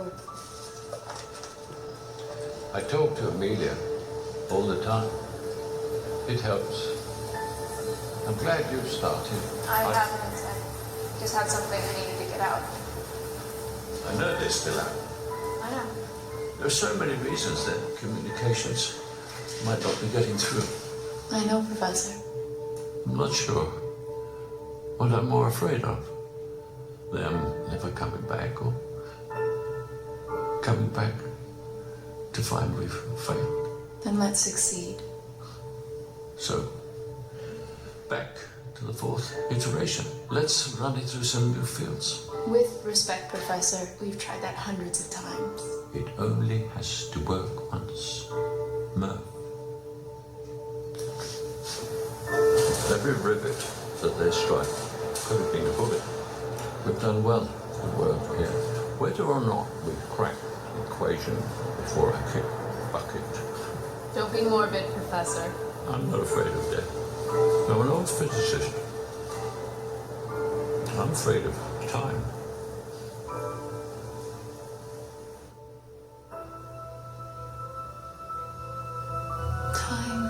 forward. I talk to Amelia all the time. It helps. I'm glad you've started. I haven't. I just had something I needed to get out. I know they're still out. I know. There are so many reasons that communications might not be getting through. I know, Professor. I'm not sure what I'm more afraid of. Them never coming back or coming back to find we've failed. Then let's succeed. So, back to the fourth iteration. Let's run it through some new fields. With respect, Professor, we've tried that hundreds of times. It only has to work once. Merv. Every rivet that they strike could have been a bullet. We've done well to work here. Whether or not we crack the equation before I kick the bucket. Don't be morbid, Professor. I'm not afraid of death. I'm an old physicist. I'm afraid of time. Time.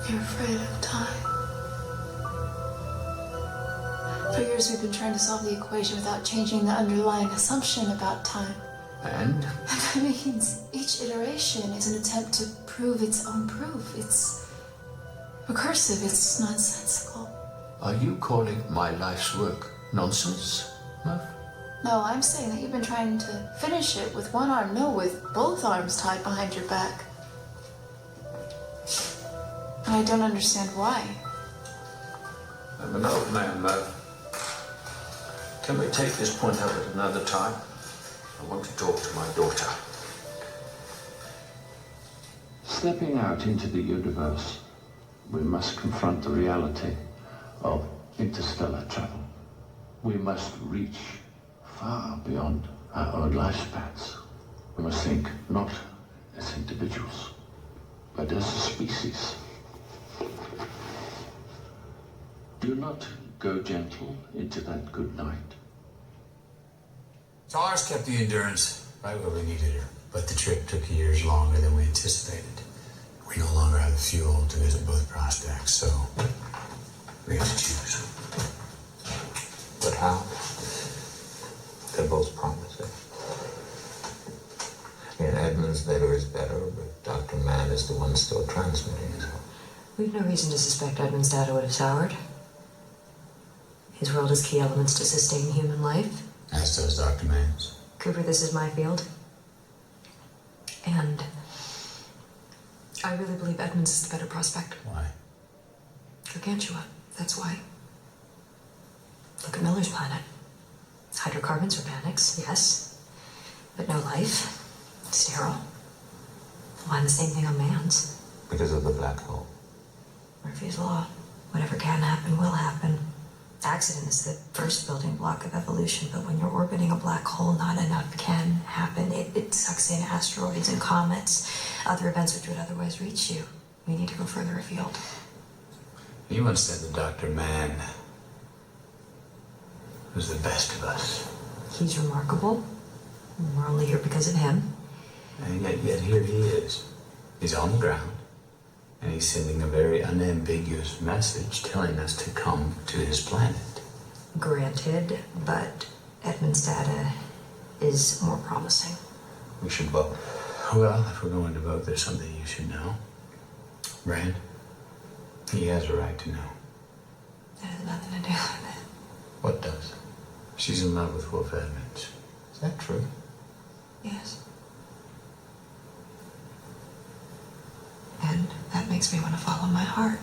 You're afraid of time. For years we've been trying to solve the equation without changing the underlying assumption about time. And? That means each iteration is an attempt to prove its own proof. It's recursive, it's nonsensical. Are you calling my life's work nonsense, Merv? No, I'm saying that you've been trying to finish it with one arm, no, with both arms tied behind your back. And I don't understand why. I'm an old man, Merv. Can we take this point up at another time? I want to talk to my daughter. Stepping out into the universe, we must confront the reality of interstellar travel. We must reach far beyond our own lifespans. We must think not as individuals, but as a species. Do not go gentle into that good night. SARS kept the Endurance right where we needed her, but the trip took years longer than we anticipated. We no longer have the fuel to visit both prospects, so we have to choose. But how? They're both promising. Edmund's letter is better, but Dr. Mann is the one still transmitting it. We've no reason to suspect Edmund's data would have soured. His world has key elements to sustain human life. As does Dr. Mann's. Cooper, this is my field. And I really believe Edmund's is the better prospect. Why? Gargantua, that's why. Look at Miller's planet. Hydrocarbons, organics, yes. But no life. Sterile. Why the same thing on Mann's? Because of the black hole. Murphy's Law. Whatever can happen will happen. Accident is the first building block of evolution, but when you're orbiting a black hole, not enough can happen. It sucks in asteroids and comets, other events which would otherwise reach you. We need to go further afield. You once said that Dr. Mann was the best of us. He's remarkable. We're only here because of him. And yet here he is. He's on the ground. And he's sending a very unambiguous message telling us to come to his planet. Granted, but Edmund's data is more promising. We should vote. Well, if we're going to vote, there's something you should know. Brand, he has a right to know. That has nothing to do with it. What does? She's in love with Wolf Edmonds. Is that true? Yes. And that makes me want to follow my heart.